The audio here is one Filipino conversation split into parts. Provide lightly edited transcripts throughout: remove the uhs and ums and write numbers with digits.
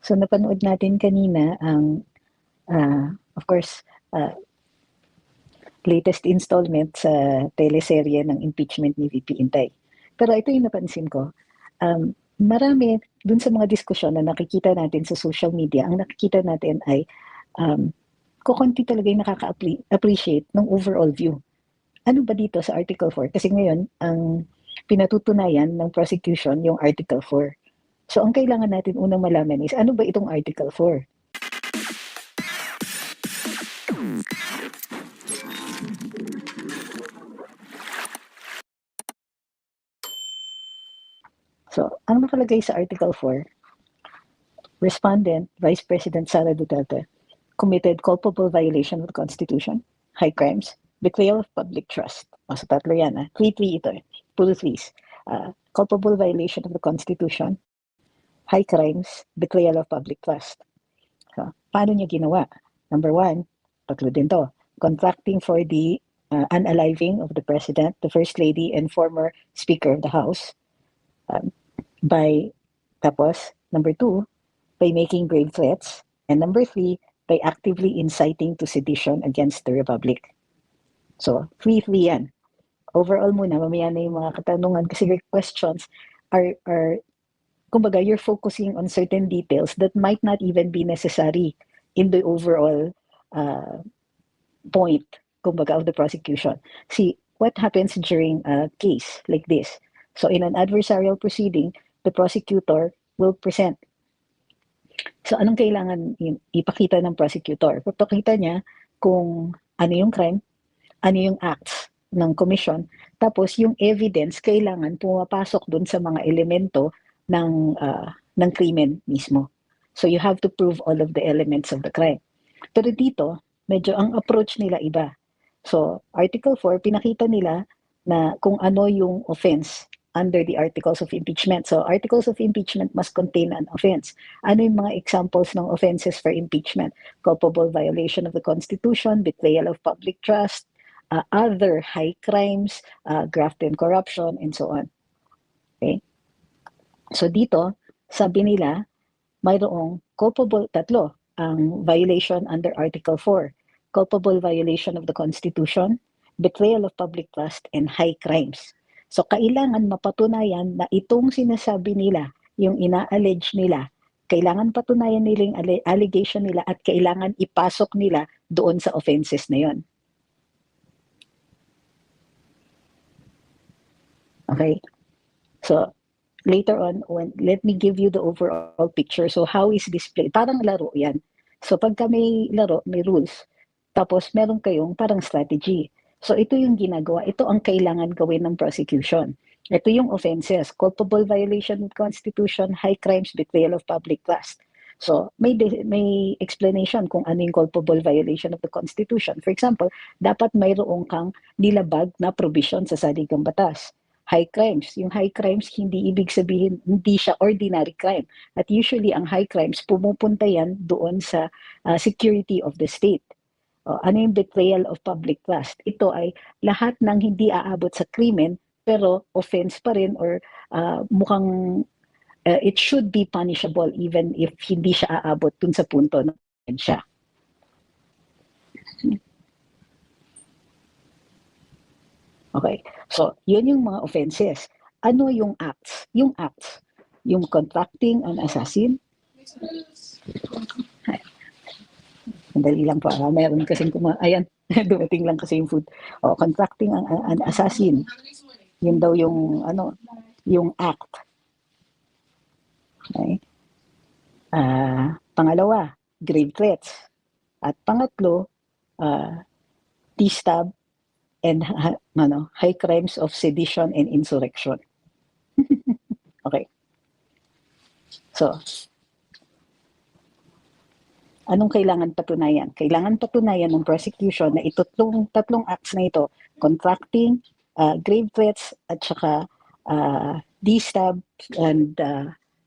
So napanood natin kanina ang, of course, latest installment sa teleserye ng impeachment ni VP Inday. Pero ito yung napansin ko, marami dun sa mga diskusyon na nakikita natin sa social media, ang nakikita natin ay kukunti talaga yung nakaka-appreciate ng overall view. Ano ba dito sa Article 4? Kasi ngayon, ang pinatutunayan ng prosecution yung Article 4. So ang kailangan natin unang malaman is, ano ba itong Article 4? So, ang nakalagay sa Article 4, Respondent, Vice President Sara Duterte, committed culpable violation of the Constitution, high crimes, betrayal of public trust. O, sa tatlo yan, 3-3 ito, puro threes. Culpable violation of the Constitution, high crimes, betrayal of public trust. So, paano niya ginawa? Number 1, tatlo din to, contracting for the unaliving of the President, the First Lady, and former Speaker of the House, tapos, number 2, by making grave threats, and number 3, by actively inciting to sedition against the Republic. So, 3-3 yan. Overall muna, mamaya na yung mga katanungan kasi your questions are kumbaga, you're focusing on certain details that might not even be necessary in the overall point, kumbaga, of the prosecution. See, what happens during a case like this? So, in an adversarial proceeding, the prosecutor will present. So, anong kailangan ipakita ng prosecutor? Papakita niya kung ano yung crime, ano yung acts ng commission, tapos yung evidence kailangan pumapasok dun sa mga elemento ng krimen mismo. So, you have to prove all of the elements of the crime. Pero dito, medyo ang approach nila iba. So, Article 4, pinakita nila na kung ano yung offense under the Articles of Impeachment. So, Articles of Impeachment must contain an offense. Ano yung mga examples ng offenses for impeachment? Culpable violation of the Constitution, betrayal of public trust, other high crimes, graft and corruption, and so on. Okay? So, dito, sabi nila, mayroong culpable, tatlo, ang violation under Article 4. Culpable violation of the Constitution, betrayal of public trust, and high crimes. So, kailangan mapatunayan na itong sinasabi nila, yung ina-allege nila, kailangan patunayan nila yung allegation nila at kailangan ipasok nila doon sa offenses na yon. Okay? So, later on, let me give you the overall picture. So, how is this played? Parang laro yan. So, pagka may laro, may rules, tapos meron kayong parang strategy. So, ito yung ginagawa. Ito ang kailangan gawin ng prosecution. Ito yung offenses. Culpable violation of the Constitution, high crimes, betrayal of public trust. So, may explanation kung ano yung culpable violation of the Constitution. For example, dapat mayroong kang nilabag na provision sa saligang batas. High crimes. Yung high crimes, hindi ibig sabihin, hindi siya ordinary crime. At usually, ang high crimes, pumupunta yan doon sa security of the state. Ano yung betrayal of public trust? Ito ay lahat ng hindi aabot sa krimen, pero offense pa rin or mukhang it should be punishable even if hindi siya aabot dun sa punto na siya. Okay. So, yun yung mga offenses. Ano yung acts? Yung acts, yung contracting an assassin. Sandali lang po. Meron kasing ayan, dumating lang kasi yung food. Contracting an assassin. Yun daw yung, yung act. Okay. Pangalawa, grave threats. At pangatlo, T-stab and high crimes of sedition and insurrection. Okay. So, anong kailangan patunayan? Kailangan patunayan ng prosecution na tatlong acts na ito, contracting, grave threats, at saka D-stab and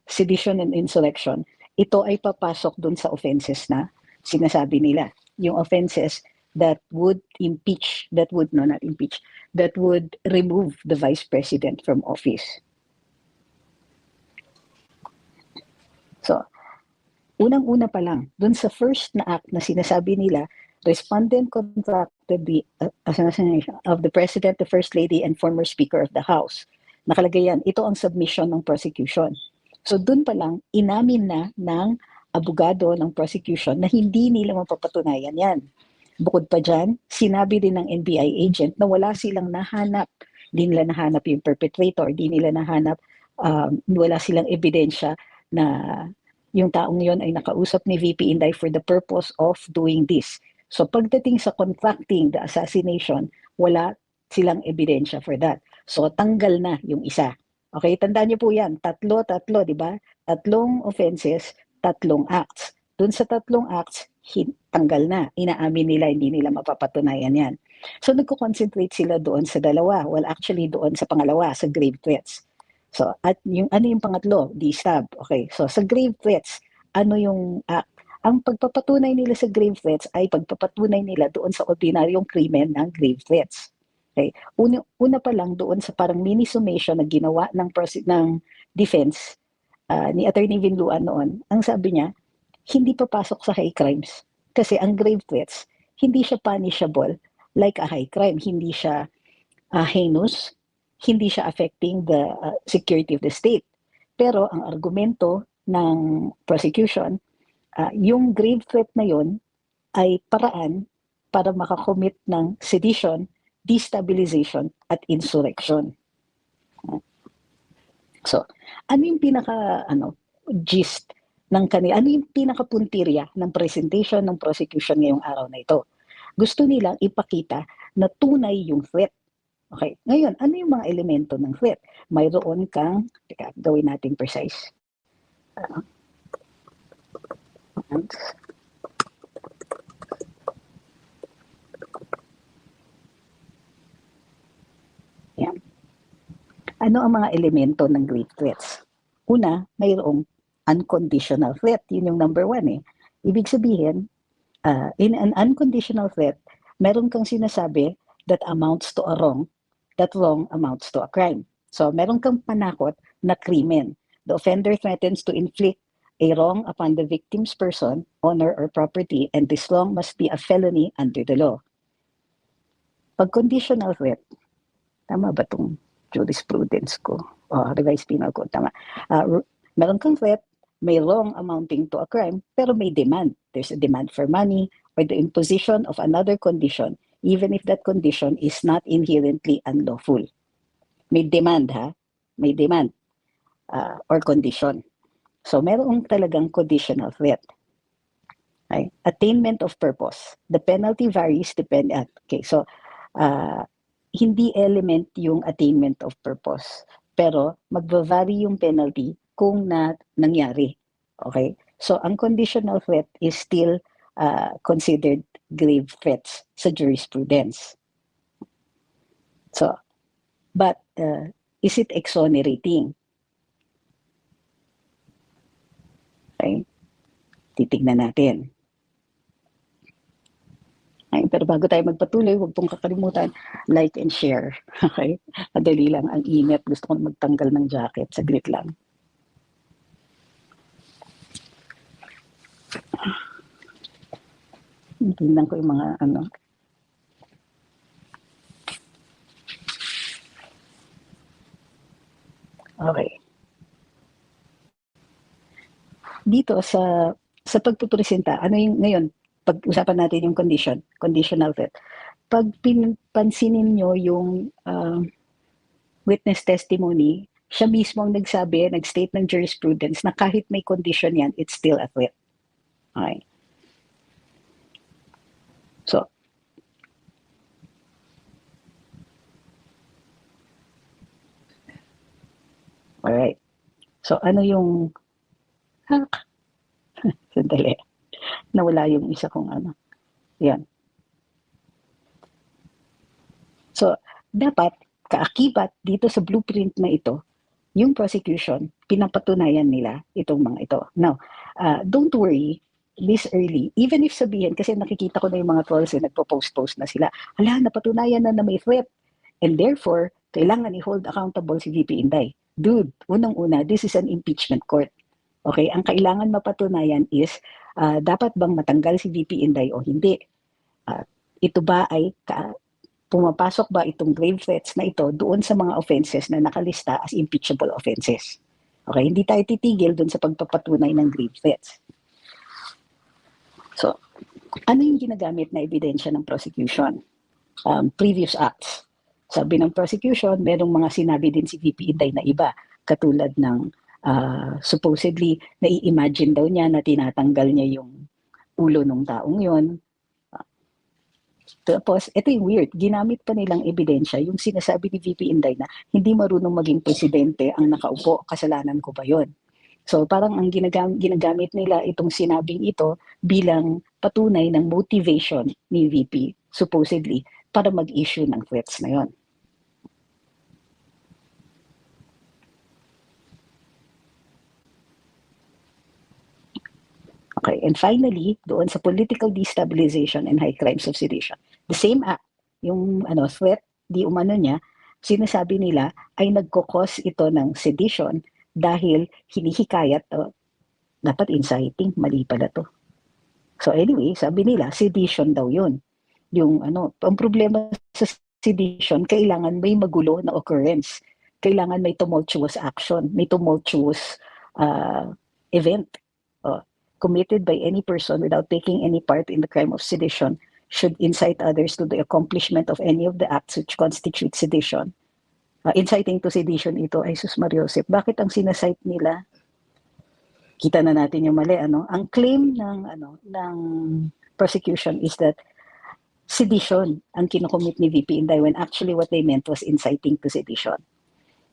sedition and insurrection. Ito ay papasok dun sa offenses na sinasabi nila. Yung offenses that would impeach, that would remove the Vice President from office. So, Unang-una pa lang, dun sa first na act na sinasabi nila, respondent contracted the assassination of the President, the First Lady, and former Speaker of the House. Nakalagay yan, ito ang submission ng prosecution. So dun pa lang, inamin na ng abogado ng prosecution na hindi nila mapapatunayan yan. Bukod pa dyan, sinabi din ng NBI agent na wala silang nahanap. Hindi nila nahanap yung perpetrator, hindi nila nahanap, wala silang ebidensya na yung taong yon ay nakausap ni VP Inday for the purpose of doing this. So pagdating sa contracting the assassination, wala silang ebidensya for that. So tanggal na yung isa. Okay, tandaan niyo po yan, tatlo, di ba? Tatlong offenses, tatlong acts. Doon sa tatlong acts, tanggal na. Inaamin nila, hindi nila mapapatunayan yan. So nagko-concentrate sila doon sa dalawa. Well, actually doon sa pangalawa, sa grave threats. So, at yung ano yung pangatlo? D-stab. Okay. So, sa grave threats, ano yung act? Ang pagpapatunay nila sa grave threats ay pagpapatunay nila doon sa ordinaryong krimen ng grave threats. Okay. Una pa lang doon sa parang mini summation na ginawa ng defense ni Attorney Vinluan noon, ang sabi niya, hindi papasok sa high crimes. Kasi ang grave threats, hindi siya punishable like a high crime. Hindi siya heinous, hindi siya affecting the security of the state. Pero ang argumento ng prosecution, yung grave threat na yon ay paraan para makakommit ng sedition, destabilization, at insurrection. So, ano yung gist ng kanila, ano yung pinakapuntirya ng presentation ng prosecution ngayong araw na ito? Gusto nilang ipakita na tunay yung threat. Okay, ngayon, ano yung mga elemento ng threat? Mayroon kang, gawin natin precise. Yan. Ano ang mga elemento ng grave threats? Una, mayroong unconditional threat. Yun yung number one eh. Ibig sabihin, in an unconditional threat, meron kang sinasabi that amounts to a wrong, that wrong amounts to a crime. So, meron kang panakot na krimen. The offender threatens to inflict a wrong upon the victim's person, honor, or property, and this wrong must be a felony under the law. Pag conditional threat, tama ba itong jurisprudence ko? Revised penal code, tama. Meron kang threat, may wrong amounting to a crime, pero may demand. There's a demand for money or the imposition of another condition, even if that condition is not inherently unlawful. May demand, ha? May demand or condition. So, meron talagang conditional threat. Okay? Attainment of purpose. The penalty varies depending. Okay, so, hindi element yung attainment of purpose. Pero, magva-vary yung penalty kung nangyari. Okay? So, ang conditional threat is still considered grave threats sa jurisprudence. So, but is it exonerating? Okay? Titignan natin. Ay, pero bago tayo magpatuloy, huwag pong kakalimutan, like and share. Okay? Madali lang, ang init. Gusto ko magtanggal ng jacket. Saglit lang. Tingnan ko yung mga Okay. Dito sa pagpupresenta, ano yung ngayon, pag-usapan natin yung conditional threat. Pag pansinin nyo yung witness testimony, siya mismo ang nag-state ng jurisprudence na kahit may condition yan, it's still a threat. Okay. So, alright. So, ano yung sandali. Nawala yung isa kong Yan. So, dapat kaakibat dito sa blueprint na ito, yung prosecution, pinapatunayan nila itong mga ito. Now, don't worry, this early, even if sabihin, kasi nakikita ko na yung mga trolls nagpo-post na sila, napatunayan na may threat. And therefore, kailangan i-hold accountable si VP Inday. Dude, unang-una, this is an impeachment court. Okay, ang kailangan mapatunayan is dapat bang matanggal si VP Inday o hindi? Ito ba ay pumapasok ba itong grave threats na ito doon sa mga offenses na nakalista as impeachable offenses? Okay, hindi tayo titigil doon sa pagpapatunay ng grave threats. So, ano yung ginagamit na ebidensya ng prosecution? Previous acts. Sabi ng prosecution, merong mga sinabi din si VP Inday na iba, katulad ng supposedly, nai-imagine daw niya na tinatanggal niya yung ulo ng taong yon. Tapos, ito yung weird, ginamit pa nilang ebidensya yung sinasabi ni VP Inday na hindi marunong maging presidente ang nakaupo, kasalanan ko ba yon? So parang ang ginagamit nila itong sinabing ito bilang patunay ng motivation ni VP, supposedly, para mag-issue ng threats na yon. Okay, and finally, doon sa political destabilization and high crimes of sedition, the same act, yung threat, di umano niya, sinasabi nila ay nagkukos ito ng sedition dahil hinihikayat, dapat inciting, mali pala to. So anyway, sabi nila, sedition daw yun. Yung ang problema sa sedition, kailangan may magulo na occurrence. Kailangan may tumultuous action, may tumultuous event. Committed by any person without taking any part in the crime of sedition should incite others to the accomplishment of any of the acts which constitute sedition. Inciting to sedition ito ay sus Mariosep. Bakit ang sinasite nila? Kita na natin yung mali, Ang claim ng prosecution is that sedition ang kinocommit ni VP Inday when actually what they meant was inciting to sedition.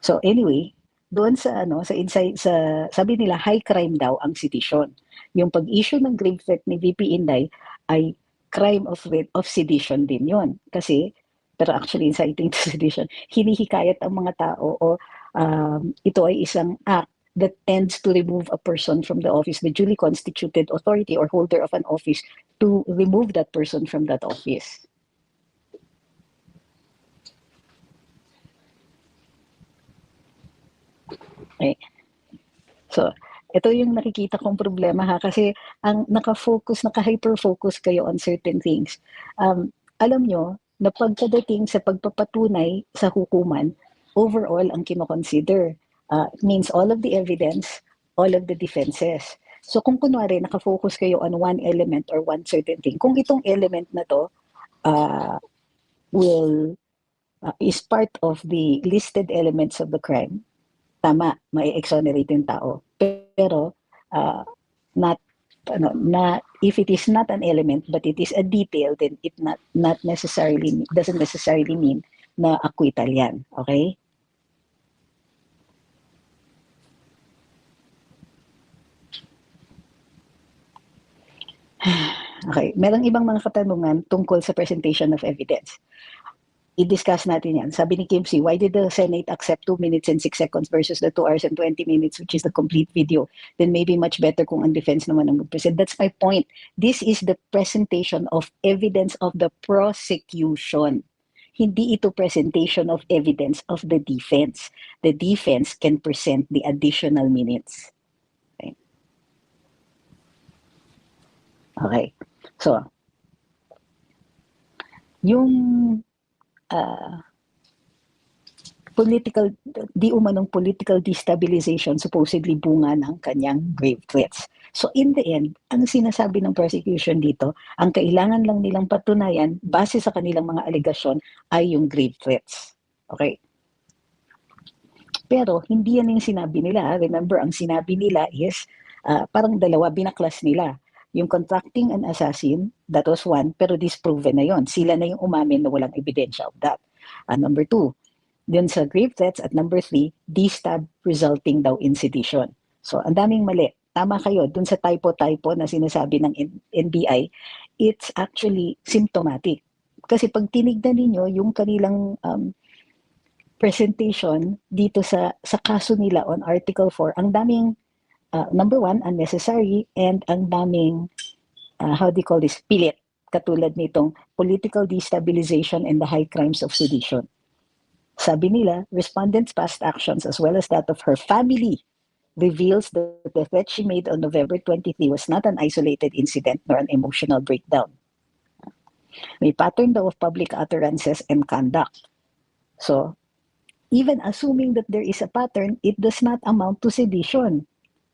So anyway, doon sa sabi nila high crime daw ang sedition. Yung pag-issue ng grave threat ni VP Inday ay crime of sedition din yon. Kasi pero actually inciting to sedition, hinihikayat ang mga tao o ito ay isang act that tends to remove a person from the office, the duly constituted authority or holder of an office, to remove that person from that office. Okay. So, ito yung nakikita kong problema ha, kasi ang naka-hyper-focus kayo on certain things. Alam nyo, na pagkadating sa pagpapatunay sa hukuman, overall ang kinoconsider. Means all of the evidence, all of the defenses. So kung kunwari nakafocus kayo on one element or one certain thing, kung itong element na to is part of the listed elements of the crime, tama, may exonerate yung tao. Pero if it is not an element but it is a detail, then it doesn't necessarily mean na acquittal yan. Okay? Okay, merong ibang mga katanungan tungkol sa presentation of evidence. I-discuss natin yan. Sabi ni Kim C, why did the Senate accept 2 minutes and 6 seconds versus the 2 hours and 20 minutes, which is the complete video? Then maybe much better kung ang defense naman ang mag-present. That's my point. This is the presentation of evidence of the prosecution. Hindi ito presentation of evidence of the defense. The defense can present the additional minutes. Okay. So, yung di umanong political destabilization supposedly bunga ng kanyang grave threats. So in the end, ang sinasabi ng prosecution dito, ang kailangan lang nilang patunayan base sa kanilang mga alegasyon ay yung grave threats. Okay? Pero hindi yan yung sinabi nila. Remember, ang sinabi nila is parang dalawa, binaklas nila. Yung contracting an assassin, that was one, pero disproven na yon. Sila na yung umamin na walang ebidensya of that. Number 2, dun sa grave threats. At number 3, destab resulting daw in sedition. So, ang daming mali. Tama kayo, dun sa typo-typo na sinasabi ng NBI, it's actually symptomatic. Kasi pag tinignan ninyo yung kanilang presentation dito sa kaso nila on Article 4, ang daming number 1, unnecessary, and ang daming, pilit, katulad nitong political destabilization and the high crimes of sedition. Sabi nila, respondents' past actions as well as that of her family reveals that the threat she made on November 23 was not an isolated incident nor an emotional breakdown. May pattern daw of public utterances and conduct. So, even assuming that there is a pattern, it does not amount to sedition.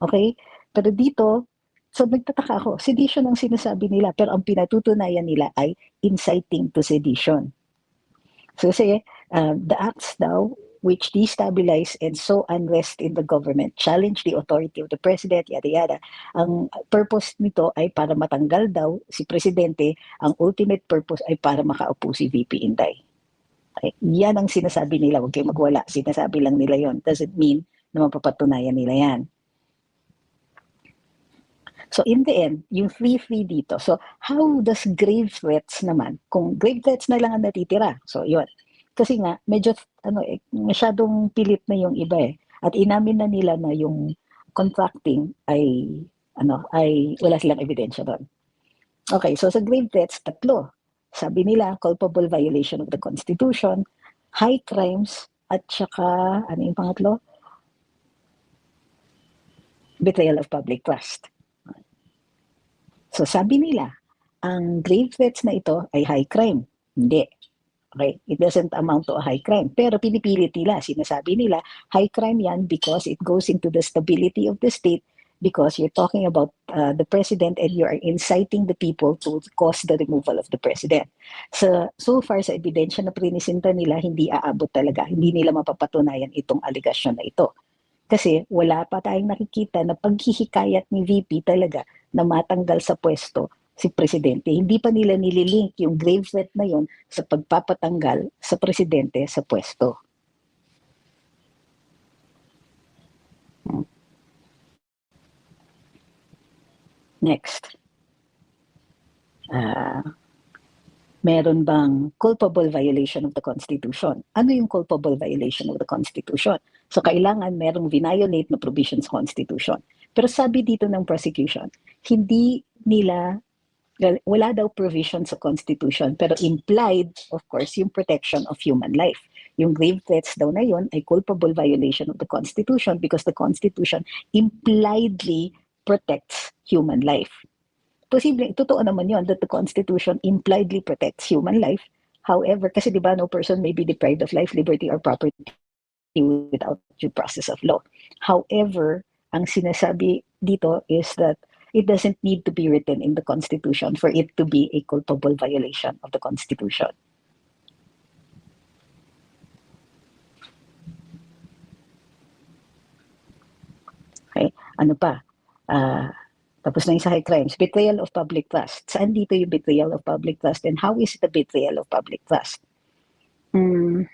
Okay? Pero dito, so nagtataka ako, sedition ang sinasabi nila, pero ang pinatutunayan nila ay inciting to sedition. So say, the acts daw which destabilize and sow unrest in the government, challenge the authority of the president, yada yada. Ang purpose nito ay para matanggal daw si presidente, ang ultimate purpose ay para makaupo si VP Inday. Okay? Yan ang sinasabi nila, huwag kayo magwala, sinasabi lang nila yon. Doesn't mean na mapapatunayan nila yan. So in the end, yung free dito. So how does grave threats naman? Kung grave threats na lang ang natitira. So yun. Kasi nga medyo masyadong pilit na yung iba eh. At inamin na nila na yung contracting ay wala silang ebidensya doon. Okay, so sa grave threats, 3. Sabi nila, culpable violation of the Constitution, high crimes, at saka, ano yung pangatlo? Betrayal of public trust. So sabi nila, ang grave threats na ito ay high crime. Hindi. Okay, it doesn't amount to a high crime. Pero pinipilit nila, sinasabi nila, high crime yan because it goes into the stability of the state because you're talking about the president and you are inciting the people to cause the removal of the president. So far sa ebidensya na prinisinta nila, hindi aabot talaga. Hindi nila mapapatunayan itong aligasyon na ito. Kasi wala pa tayong nakikita na paghihikayat ni VP talaga na matanggal sa pwesto si presidente. Hindi pa nila nililink yung grave threat na yon sa pagpapatanggal sa presidente sa pwesto. Next. Meron bang culpable violation of the Constitution? Ano yung culpable violation of the Constitution? So kailangan merong violate na provisions sa Constitution. Pero sabi dito ng prosecution, hindi nila wala daw provision sa Constitution, pero implied, of course, yung protection of human life. Yung grave threats daw na yun ay culpable violation of the Constitution because the Constitution impliedly protects human life. Posible, totoo naman yun that the Constitution impliedly protects human life. However, kasi di ba no person may be deprived of life, liberty, or property without due process of law. However, ang sinasabi dito is that it doesn't need to be written in the Constitution for it to be a culpable violation of the Constitution. Okay, ano pa? Tapos na yung sa high crimes. Betrayal of public trust. Saan dito yung betrayal of public trust and how is it a betrayal of public trust? Ang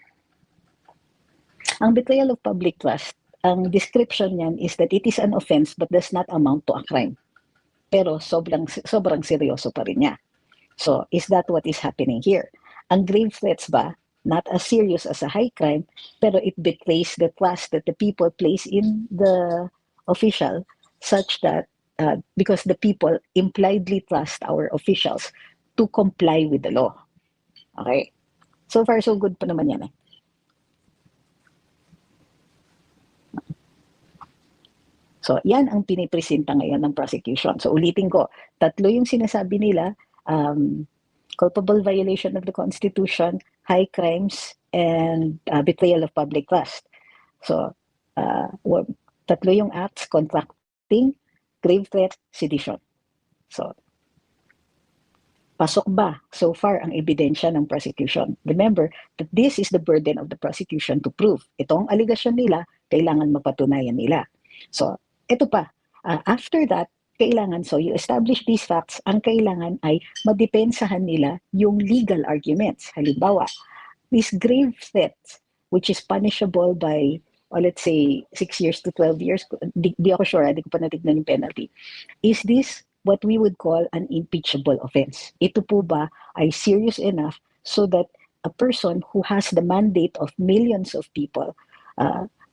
betrayal of public trust, ang description niyan is that it is an offense but does not amount to a crime. Pero sobrang seryoso pa rin niya. So, is that what is happening here? Ang grave threats ba, not as serious as a high crime, pero it betrays the trust that the people place in the official such that, because the people impliedly trust our officials to comply with the law. Okay? So far, so good pa naman yan eh. So, yan ang pinipresenta ngayon ng prosecution. So, ulitin ko, 3 yung sinasabi nila, culpable violation of the Constitution, high crimes, and betrayal of public trust. So, 3 yung acts, contracting, grave threat, sedition. So, pasok ba so far ang ebidensya ng prosecution? Remember that this is the burden of the prosecution to prove. Itong aligasyon nila, kailangan mapatunayan nila. So, ito pa, after that, kailangan, so you establish these facts, ang kailangan ay madepensahan nila yung legal arguments. Halimbawa, these grave threats, which is punishable by, let's say, 6 years to 12 years, di ako sure, di ko pa natignan yung penalty. Is this what we would call an impeachable offense? Ito po ba ay serious enough so that a person who has the mandate of millions of people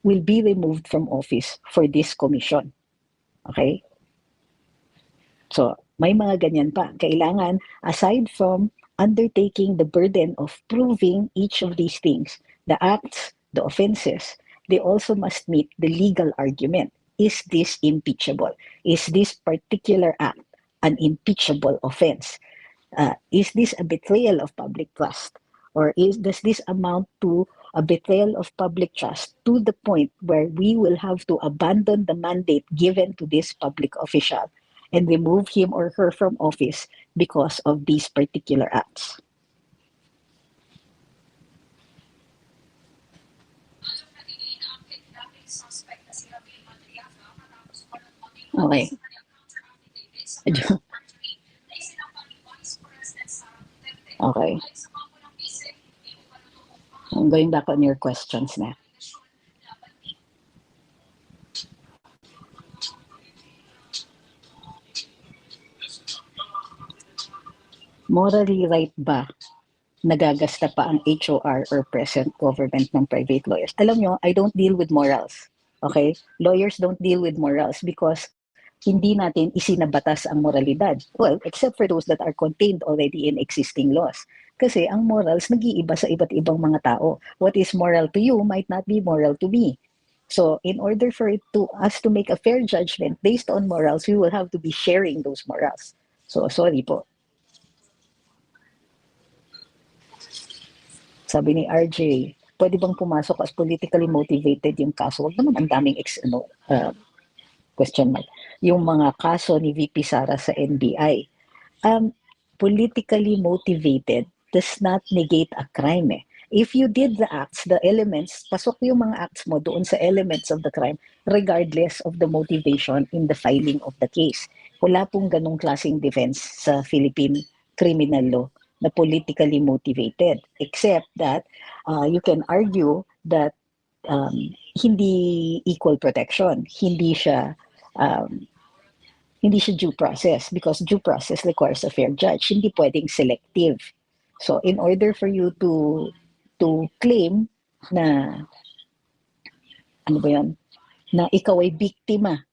will be removed from office for this commission. Okay? So, may mga ganyan pa. Kailangan, aside from undertaking the burden of proving each of these things, the acts, the offenses, they also must meet the legal argument. is this impeachable? Is this particular act an impeachable offense? Is this a betrayal of public trust? Or does this amount to a betrayal of public trust to the point where we will have to abandon the mandate given to this public official and remove him or her from office because of these particular acts? Okay. Okay. I'm going back on your questions na. Morally right ba nagagasta pa ang HOR or present government ng private lawyers? Alam nyo, I don't deal with morals. Okay? Lawyers don't deal with morals because hindi natin isinabatas ang moralidad. Well, except for those that are contained already in existing laws. Kasi ang morals nag-iiba sa iba't ibang mga tao. What is moral to you might not be moral to me. So in order for us to make a fair judgment based on morals, we will have to be sharing those morals. So sorry po. Sabi ni RJ, pwede bang pumasok as politically motivated yung kaso? Wag naman ang daming question mark. Yung mga kaso ni VP Sara sa NBI. Politically motivated does not negate a crime eh. If you did the acts, the elements, pasok yung mga acts mo doon sa elements of the crime regardless of the motivation in the filing of the case. Wala pong ganong klaseng defense sa Philippine criminal law na politically motivated, except that you can argue that hindi equal protection, hindi siya due process because due process requires a fair judge. Hindi pwedeng selective. So in order for you to claim na ano ba 'yan, na ikaw ay biktima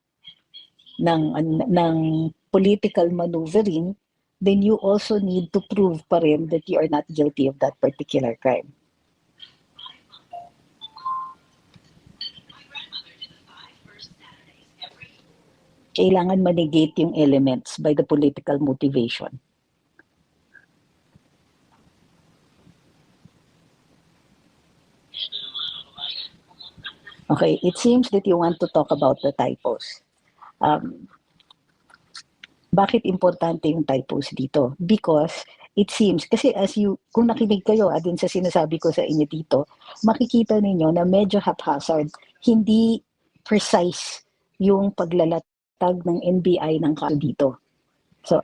ng political maneuvering, then you also need to prove pa rin that you are not guilty of that particular crime. Kailangan manegate yung elements by the political motivation. Okay, it seems that you want to talk about the typos. Bakit importante yung typos dito? Because it seems, kasi kung nakinig kayo dun sa sinasabi ko sa inyo dito, makikita ninyo na medyo haphazard, hindi precise yung paglalatag ng NBI ng kaso dito. So,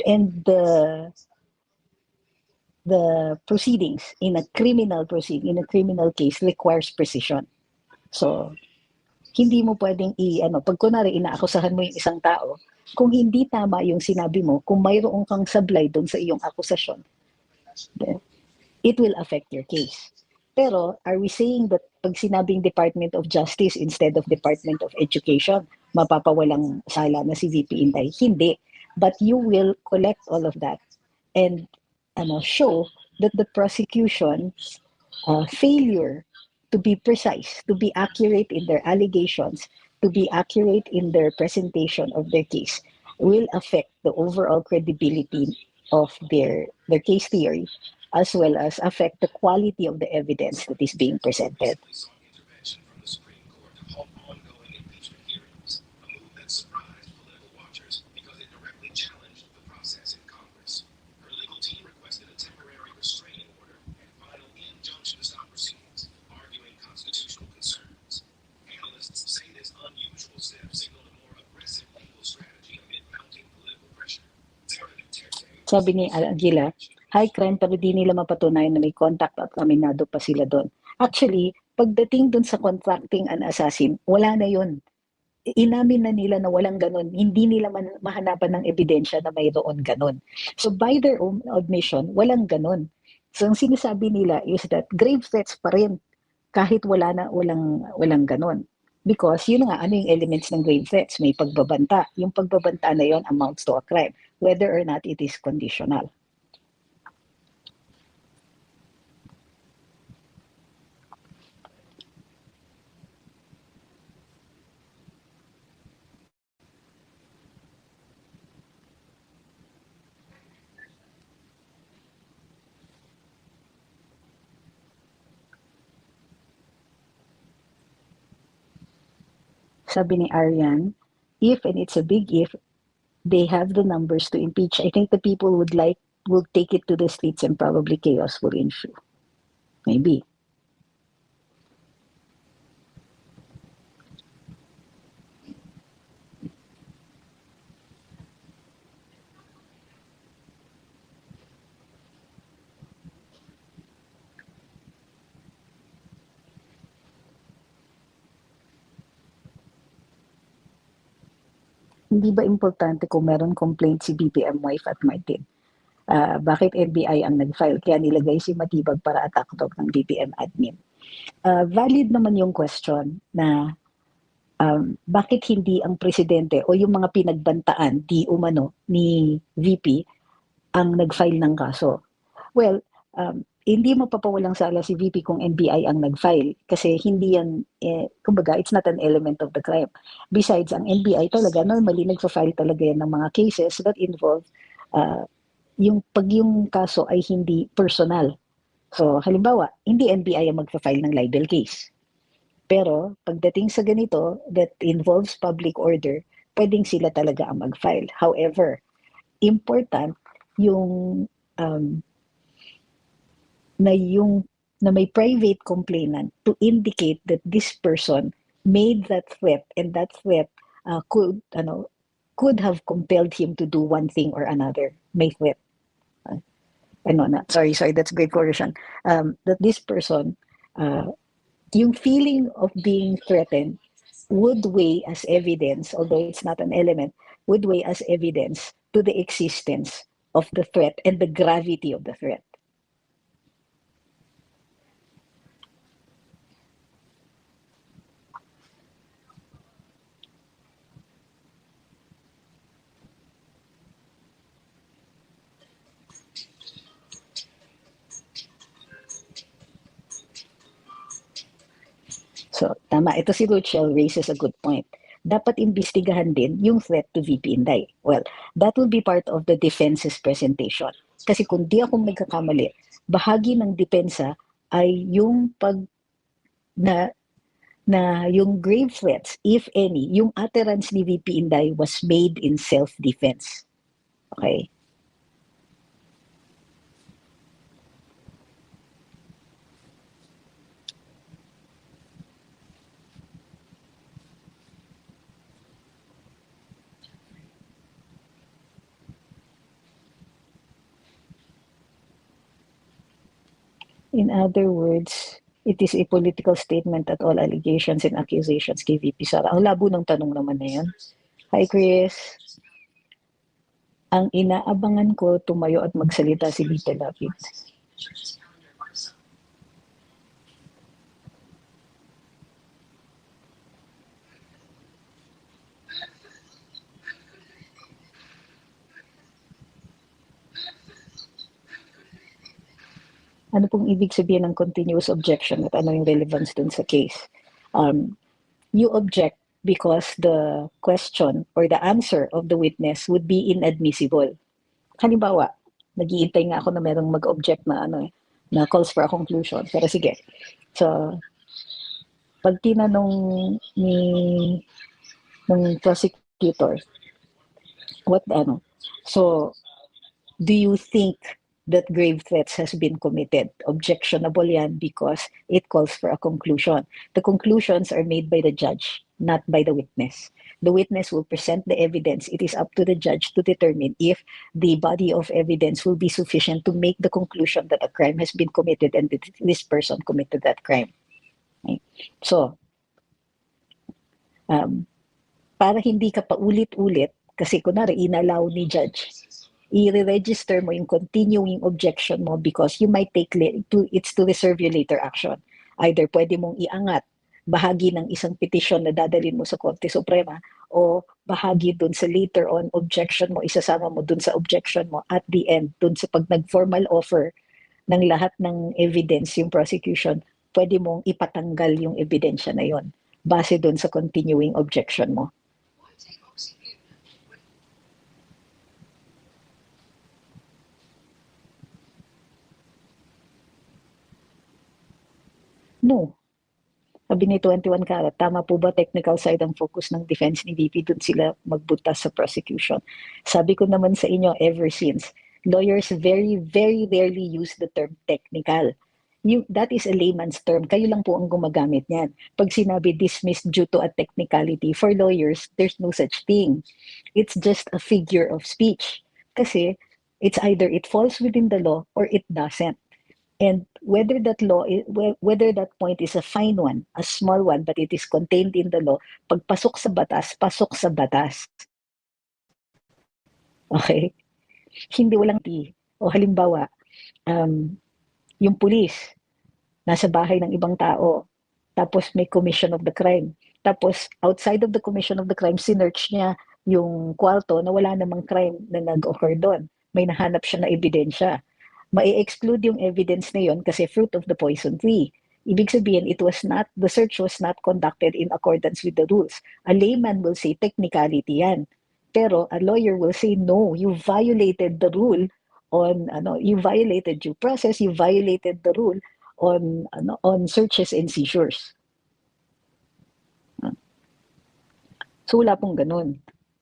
and the proceedings in a criminal case requires precision. So, hindi mo pwedeng pag kunwari inaakusahan mo yung isang tao, kung hindi tama yung sinabi mo, kung mayroon kang sablay doon sa iyong akusasyon, it will affect your case. Pero are we saying that pag sinabing Department of Justice instead of Department of Education, mapapawalang sala na si VP Inday? Hindi. But you will collect all of that and show that the prosecution's failure to be precise, to be accurate in their allegations, to be accurate in their presentation of their case will affect the overall credibility of their case theory, as well as affect the quality of the evidence that is being presented. Sabi ni Aguila, high crime pero di nila mapatunayan na may contact at aminado pa sila doon. Actually, pagdating doon sa contracting an assassin, wala na yun. Inamin na nila na walang ganun. Hindi nila mahanapan ng ebidensya na mayroon ganun. So by their own admission, walang ganun. So ang sinasabi nila is that grave threats pa rin kahit walang ganun. Because yun nga, ano yung elements ng grave threats? May pagbabanta. Yung pagbabanta na yun amounts to a crime, whether or not it is conditional. sabi ni Arian, if, and it's a big if, they have the numbers to impeach, I think the people will take it to the streets and probably chaos will ensue. Maybe. Hindi ba importante kung meron complaint si BBM wife at Martin? Bakit NBI ang nag-file? Kaya nilagay si Matibag para attack dog ng BBM admin. Valid naman yung question na bakit hindi ang presidente o yung mga pinagbantaan di umano ni VP ang nag-file ng kaso? Well, hindi mapapawalang sala si VP kung NBI ang nag-file kasi hindi yan, kumbaga, it's not an element of the crime. Besides, ang NBI talaga, normally nagfa-file talaga yan ng mga cases that involve yung kaso ay hindi personal. So, halimbawa, hindi NBI ang magfa-file ng libel case. Pero, pagdating sa ganito that involves public order, pwedeng sila talaga ang mag-file. However, important yung na may private complainant to indicate that this person made that threat and that threat could have compelled him to do one thing or another. May threat. Sorry, that's great correction. That this person, yung feeling of being threatened would weigh as evidence, although it's not an element, would weigh as evidence to the existence of the threat and the gravity of the threat. So, tama. Ito si Ruchel raises a good point. Dapat imbestigahan din yung threat to VP Inday. Well, that will be part of the defense's presentation. Kasi kung di ako magkakamali, bahagi ng depensa ay yung na yung grave threats, if any, yung utterance ni VP Inday was made in self-defense. Okay? In other words, it is a political statement that all allegations and accusations kay VP Sara. Ang labo ng tanong naman na yan. Hi, Chris. Ang inaabangan ko, tumayo at magsalita si Lita Lapid. Ano pong ibig sabihin ng continuous objection at ano yung relevance dun sa case? You object because the question or the answer of the witness would be inadmissible. Halimbawa, nag-iintay nga ako na merong mag-object na na calls for a conclusion. Pero sige. So, pag tinanong ng prosecutor, so, do you think that grave threats has been committed? Objectionable yan because it calls for a conclusion. The conclusions are made by the judge, not by the witness. The witness will present the evidence. It is up to the judge to determine if the body of evidence will be sufficient to make the conclusion that a crime has been committed and that this person committed that crime. Okay? So, para hindi ka pa ulit-ulit, kasi kunwari inalaw ni judge, i-register mo yung continuing objection mo because you might it's to reserve your later action. Either pwede mong iangat bahagi ng isang petition na dadalhin mo sa Korte Suprema o bahagi dun sa later on objection mo, isasama mo dun sa objection mo at the end, dun sa pag nag-formal offer ng lahat ng evidence yung prosecution, pwede mong ipatanggal yung ebidensya na yon base dun sa continuing objection mo. No. sabi ni 21 Karat, tama po ba technical side ang focus ng defense ni VP, dun sila magbutas sa prosecution? Sabi ko naman sa inyo, ever since, lawyers very, very rarely use the term technical. That is a layman's term. Kayo lang po ang gumagamit niyan. Pag sinabi dismissed due to a technicality, for lawyers, there's no such thing. It's just a figure of speech. Kasi it's either it falls within the law or it doesn't. And whether that whether that point is a fine one, a small one, but it is contained in the law, pagpasok sa batas, pasok sa batas. Okay? Hindi walang o halimbawa, yung pulis, nasa bahay ng ibang tao, tapos may commission of the crime. Tapos, outside of the commission of the crime, sinearch niya yung kwarto na wala namang crime na nag-occur doon. May nahanap siya na ebidensya. Mai-exclude yung evidence na yun kasi fruit of the poison tree. Ibig sabihin, the search was not conducted in accordance with the rules. A layman will say, technicality yan. Pero a lawyer will say, no, you violated the rule you violated due process, you violated the rule on searches and seizures. So wala pong ganun.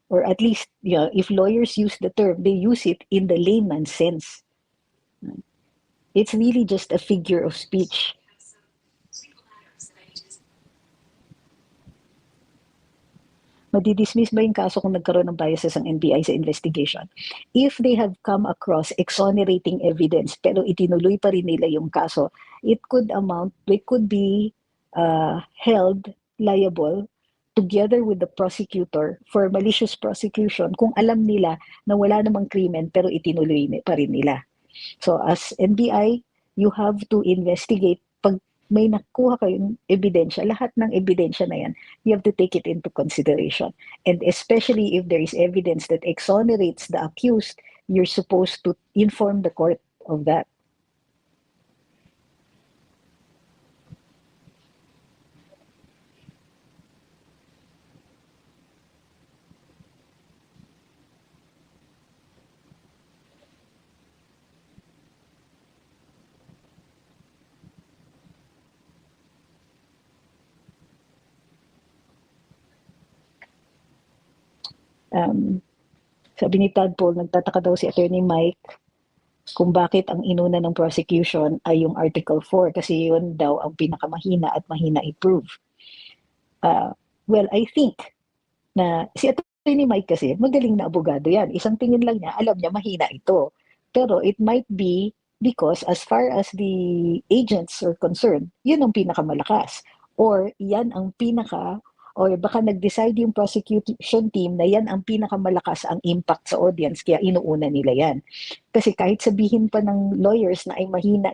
Or at least, if lawyers use the term, they use it in the layman's sense. It's really just a figure of speech. Madidismiss ba yung kaso kung nagkaroon ng biases ang NBI sa investigation? If they have come across exonerating evidence pero itinuloy pa rin nila yung kaso, it could be held liable together with the prosecutor for malicious prosecution kung alam nila na wala namang krimen pero itinuloy pa rin nila. So as NBI, you have to investigate. Pag may nakuha kayong ebidensya, lahat ng ebidensya na yan, you have to take it into consideration. And especially if there is evidence that exonerates the accused, you're supposed to inform the court of that. Sabi ni Tadpole, nagtataka daw si Attorney Mike kung bakit ang inuna ng prosecution ay yung Article 4 kasi yun daw ang pinakamahina at mahina i-prove. Well, I think na si Attorney Mike kasi magaling na abogado yan. Isang tingin lang niya, alam niya mahina ito. Pero it might be because as far as the agents are concerned, yun ang pinakamalakas. Or yan ang or baka nag-decide yung prosecution team na yan ang pinakamalakas ang impact sa audience, kaya inuuna nila yan. Kasi kahit sabihin pa ng lawyers na ay mahina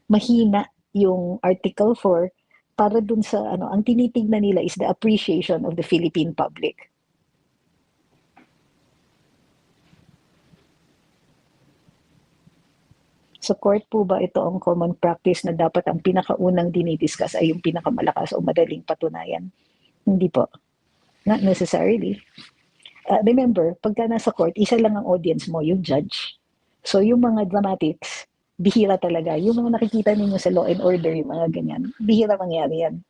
mahina yung Article 4, para dun sa ang tinitignan nila is the appreciation of the Philippine public. Sa court po ba ito ang common practice na dapat ang pinakaunang dinidiscuss ay yung pinakamalakas o madaling patunayan? Hindi po. Not necessarily. Remember, pagka nasa court, isa lang ang audience mo, yung judge. So yung mga dramatics, bihira talaga. Yung mga nakikita ninyo sa Law and Order, yung mga ganyan, bihira mangyari yan.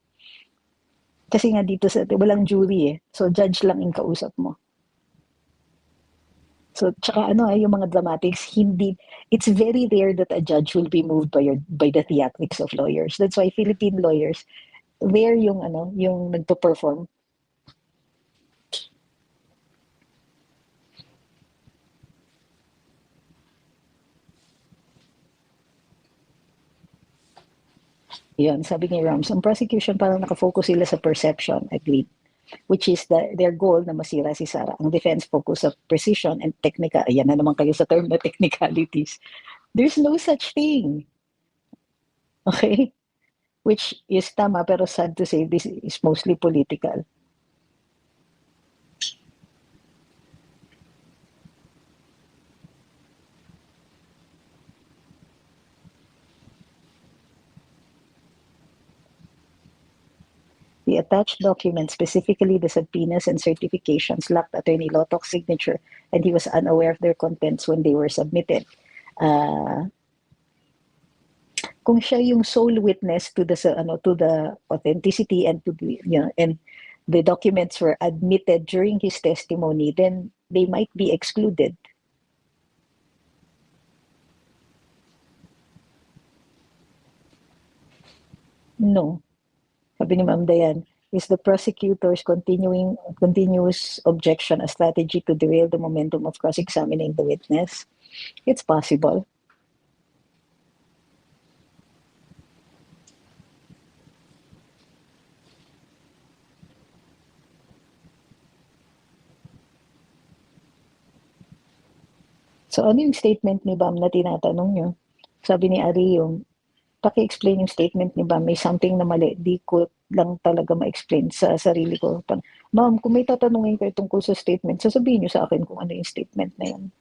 Kasi nga dito walang jury eh. So judge lang yung kausap mo. So, tsaka yung mga dramatics, it's very rare that a judge will be moved by the theatrics of lawyers. That's why Philippine lawyers, rare yung nagpo-perform. Yun, sabi ni Rams, ang prosecution parang nakafocus sila sa perception, agreed. Which is their goal na masira si Sara. Ang defense focus sa precision and technical. Ayan na naman kayo sa term na technicalities. There's no such thing. Okay? Which is tama, pero sad to say, this is mostly political. The attached documents, specifically the subpoenas and certifications, lacked Attorney Lotok's signature, and he was unaware of their contents when they were submitted. kung siya yung sole witness to the to the authenticity and to the and the documents were admitted during his testimony, then they might be excluded. No. Sabi ni Ma'am Dayan, is the prosecutor's continuous objection a strategy to derail the momentum of cross-examining the witness? It's possible. So ano yung statement ni Bam na tinatanong nyo? Sabi ni Ari yung, paki-explain yung statement ni Bam, may something na mali, di ko lang talaga ma-explain sa sarili ko. Ma'am, kung may tatanungin kayo tungkol sa statement, sasabihin nyo sa akin kung ano yung statement na yun.